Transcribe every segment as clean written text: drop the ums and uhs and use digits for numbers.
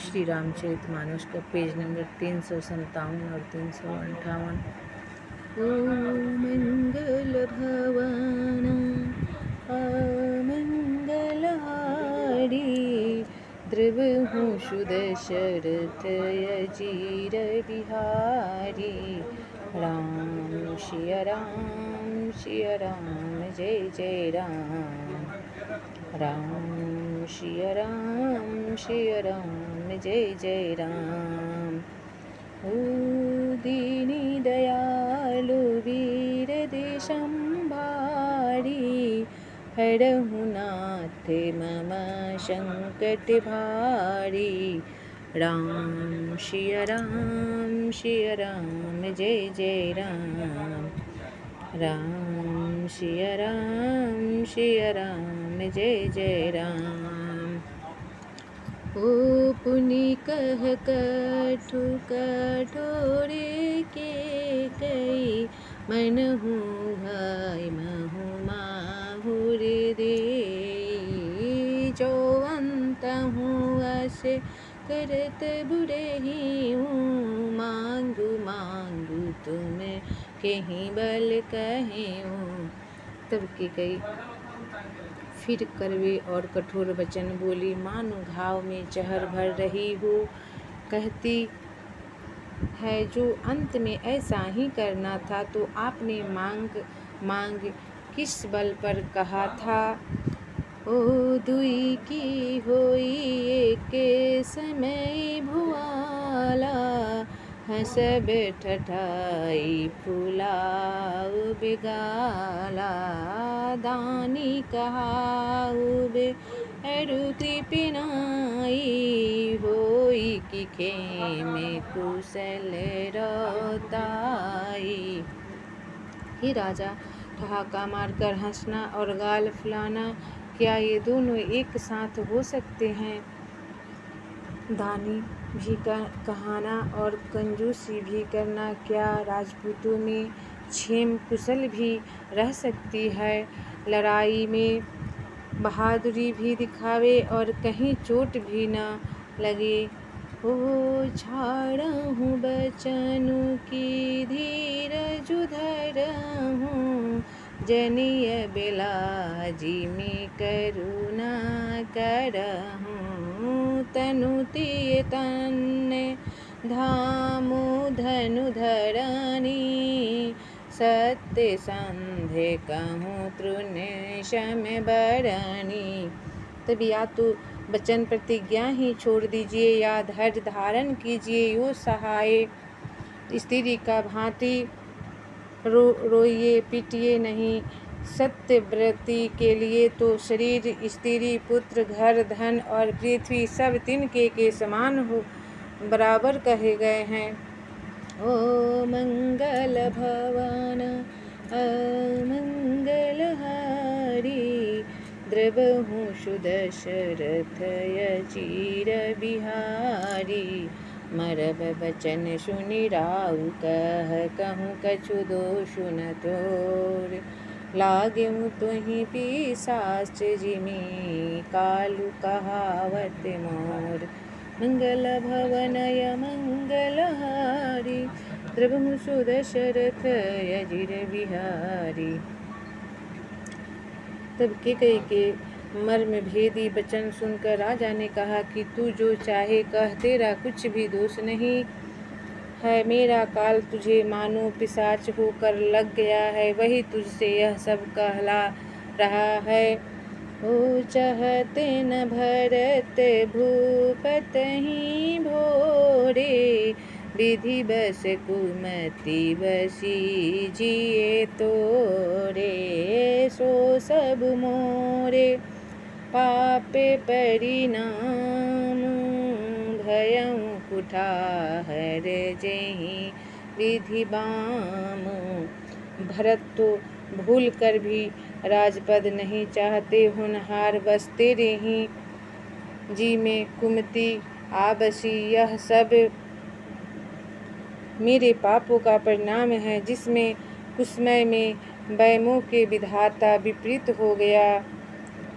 श्री रामचरितमानस का page number 357 और 358। ओ मंगल भवन अमंगलहारी, द्रवहु सुदशरथ अजीर बिहारी। राम सिया राम सिया राम जय जय राम। राम सिया राम जय जय राम। ओ दीनी दयालु वीर देशंभारी, हरहु नाथ मम संकट भारी। राम सिया राम जय जय राम। राम सिया राम जय जय राम। ओ पुनि कह कठु कठोरे के कई, मनहु भाई महु माहुर देई। जो अंतहु आसे करत बुरही हूँ, मांगू मांगू तुम कहीं बल कहें। तब की कई फिर कड़वे और कठोर वचन बोली, मानो घाव में जहर भर रही हो। कहती है जो अंत में ऐसा ही करना था तो आपने मांग किस बल पर कहा था। ओ दुई की होई एक समय भुआला, हंसब ठठाई फुलाऊ बेगाला। दानी कहाऊ बे अरु कृपिनाई, होई कि खेमे कुशल रोताई। हे राजा, ठहाका मारकर हंसना और गाल फुलाना, क्या ये दोनों एक साथ हो सकते हैं। दानी भी कहाना और कंजूसी भी करना, क्या राजपूतों में क्षेम कुशल भी रह सकती है। लड़ाई में बहादुरी भी दिखावे और कहीं चोट भी न लगे। ओ झाड़हूँ बचनु की धीरज धरहूँ, जनिय बिलाजी में करुणा करहूँ। तनु तिय तन्ने धामु धनु धरनी, सत्य संधे कहूँ तृण शम बरनी। तब या तो वचन प्रतिज्ञा ही छोड़ दीजिए या धैर्य धारण कीजिए। यो सहाय स्त्री का भांति रोइए पीटिए नहीं। सत्यव्रती के लिए तो शरीर, स्त्री, पुत्र, घर, धन और पृथ्वी सब तिनके के समान हो बराबर कहे गए हैं। ओ मंगल भवन अमंगलहारी, द्रवहु सुदशरथ अजीर बिहारी। मरब बचन सुनि राउ कहूँ कछु दोषु न तोर, लागेहु तुहि पिशाच जिमि कालु कहावत मोर। मंगल भवन अमंगलहारी, द्रवहु सुदशरथ अजीर बिहारी। तब कैकेयी के मर्म भेदी वचन सुनकर राजा ने कहा कि तू जो चाहे कह, तेरा कुछ भी दोष नहीं है। मेरा काल तुझे मानो पिशाच होकर लग गया है, वही तुझसे यह सब कहला रहा है। ओ चाहते न भरत भूपत ही भोरे, विधि बस कुमति बसी जिए तोरे। सो सब मोरे पापे परिणाम, भयउ कुठाहर जेहि विधि बाम। भरत तो भूल कर भी राजपद नहीं चाहते, होनहार बस तेरे ही जी में कुमति आ बसी। यह सब मेरे पापों का परिणाम है, जिसमें कुसमय में वैमों के विधाता विपरीत हो गया।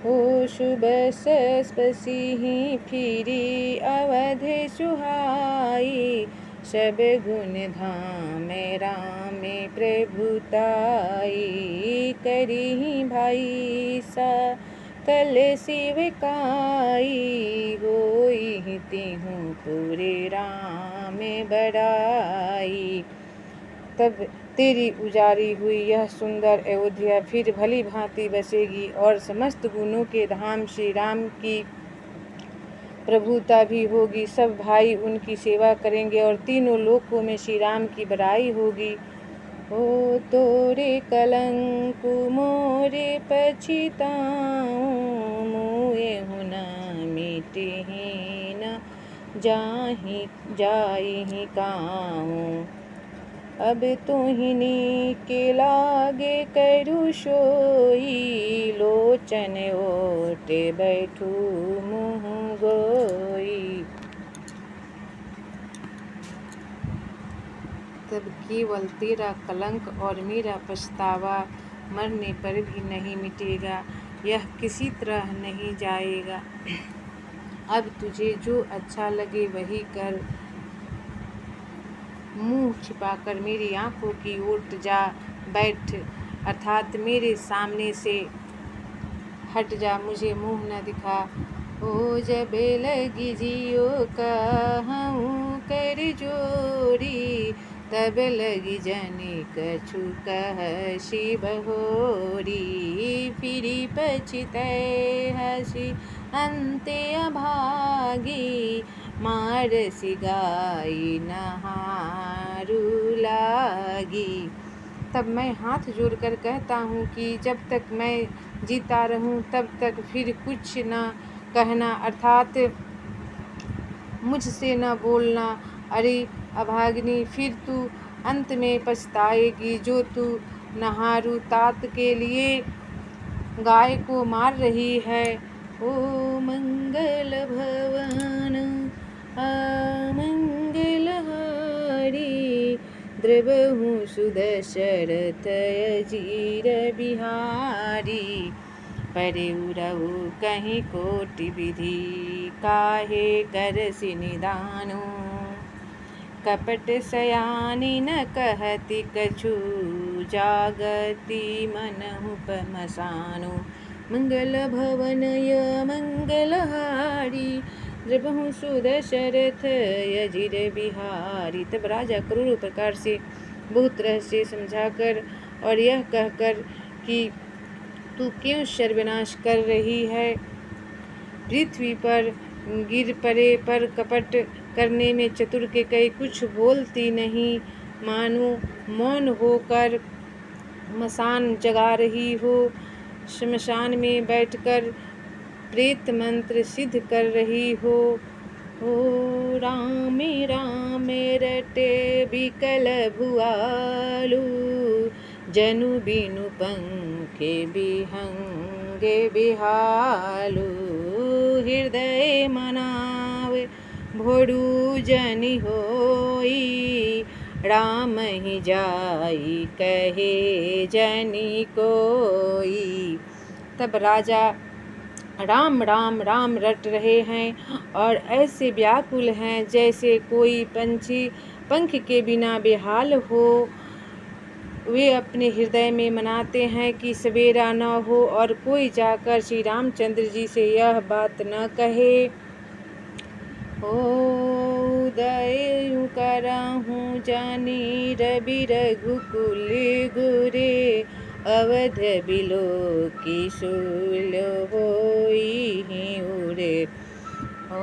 हो शुभ सस्पसी फिरी अवध राधे सुहाई, सब गुण धाम राम प्रभुताई, करी भाई सा कल शिवकाई, होई तिहूँ पूरे राम बड़ाई। तब तेरी उजारी हुई यह सुंदर अयोध्या फिर भली भांति बसेगी और समस्त गुणों के धाम श्री राम की प्रभुता भी होगी। सब भाई उनकी सेवा करेंगे और तीनों लोकों में श्री राम की बड़ाई होगी। ओ तोरे कलंक मोरे पछिताऊँ, मुए हुना मिटहि न जाहि काहूँ, अब तुहिनी के लागे करू सोई, लोचन ओटे बैठू मुँह गोई। तब केवल तेरा कलंक और मेरा पछतावा मरने पर भी नहीं मिटेगा, यह किसी तरह नहीं जाएगा। अब तुझे जो अच्छा लगे वही कर, मुंह छिपाकर मेरी आंखों की ओर जा बैठ, अर्थात मेरे सामने से हट जा, मुझे मुंह न दिखा। ओ जब लगी जियो कहूँ कर जोरी, तब लगी जनि कछु कह शिव होरी, फिरी पछितै हसी अंते अभागी, मारसी गाई नहारू लागी। तब मैं हाथ जोड़कर कहता हूँ कि जब तक मैं जीता रहूँ तब तक फिर कुछ न कहना, अर्थात मुझसे न बोलना। अरे अभागिनी, फिर तू अंत में पछताएगी, जो तू नहारू तात के लिए गाय को मार रही है। ओ मंगल भवन अमंगल हारी, द्रवहु सुदशरथ अजीर बिहारी, परउरऊ कहीं कोटि विधि, काहे करसि निदानु, कपट सयानी न कहती कछु, जागति मनहु पमसानु, मंगल भवन मंगल हारी, द्रवहु सुदशरथ अजीर बिहारी। तब राजा क्रूर प्रकार से बहुत रहस्य समझाकर और यह कहकर कि तू क्यों सर्वनाश कर रही है, पृथ्वी पर गिर पड़े पर कपट करने में चतुर के कई कुछ बोलती नहीं, मानो मौन होकर मसान जगा रही हो, श्मशान में बैठकर प्रेत मंत्र सिद्ध कर रही हो। ओ राम राम रटे बिकल भुआलू, जनु बिनु पंखे बिहंगे बिहालू, हृदय मनावे भोडू जनि होई, राम ही जाई कहे जनि कोई। तब राजा राम राम राम रट रहे हैं और ऐसे व्याकुल हैं जैसे कोई पंछी पंख के बिना बेहाल हो। वे अपने हृदय में मनाते हैं कि सवेरा न हो और कोई जाकर श्री रामचंद्र जी से यह बात न कहे। उदय करहूँ जानी रवि रघुकुल गुरे, अवध बिलो की शूल होई उरे, ओ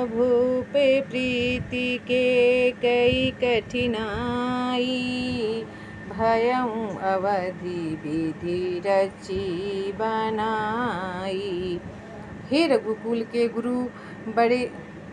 भूप प्रीति के कई कठिनाई, भयऊँ अवधि विधि रची बनाई। हे रघुकुल के गुरु,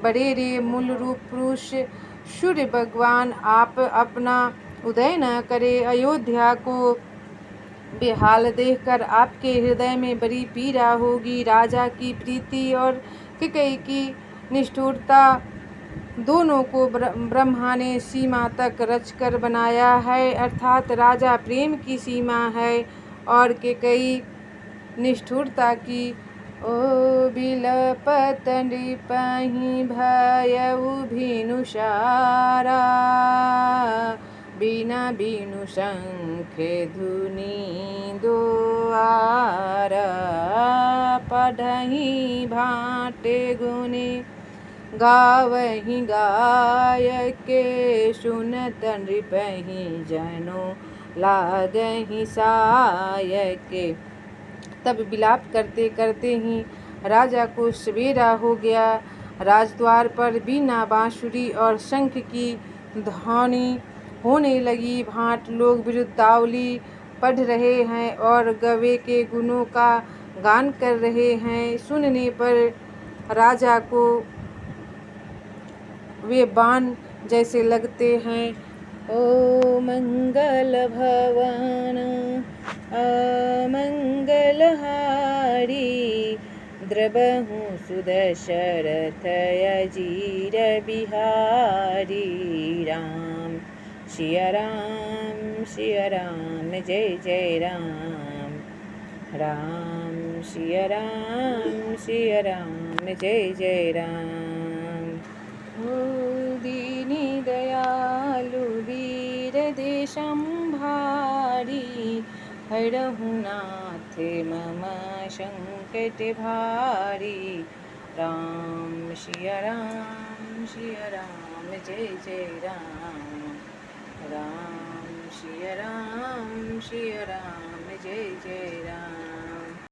बड़े रे मूल रूप पुरुष सूर्य भगवान, आप अपना उदय न करे। अयोध्या को बेहाल देखकर आपके हृदय में बड़ी पीड़ा होगी। राजा की प्रीति और कैकेयी की निष्ठुरता दोनों को ब्रह्मा ने सीमा तक रचकर बनाया है, अर्थात राजा प्रेम की सीमा है और कैकेयी निष्ठुरता की ओ बिलपत नृपहि भयउ भिनुसारा बिना बिनु शंख धुनि दोआरा पढ़हि भाट गुनि गावहि गायक सुनत नृपहि जनो लागहि सायक। तब विलाप करते करते ही राजा को सवेरा हो गया। राजद्वार पर बीना बांसुरी और शंख की ध्वनि होने लगी। भाट लोग बिरुदावली पढ़ रहे हैं और गवे के गुणों का गान कर रहे हैं। सुनने पर राजा को वे बाण जैसे लगते हैं। ओ मंगल भवन अमंगलहारी द्रवहु सुदशरथ अजीर बिहारी। राम सिया राम जय जय राम। राम सिया राम जय जय राम। हो दीनी दयालु वीर देशम भारी हरहु नाथ मम संकट भारी। राम सिया राम जय जय राम। राम सिया राम जय जय राम।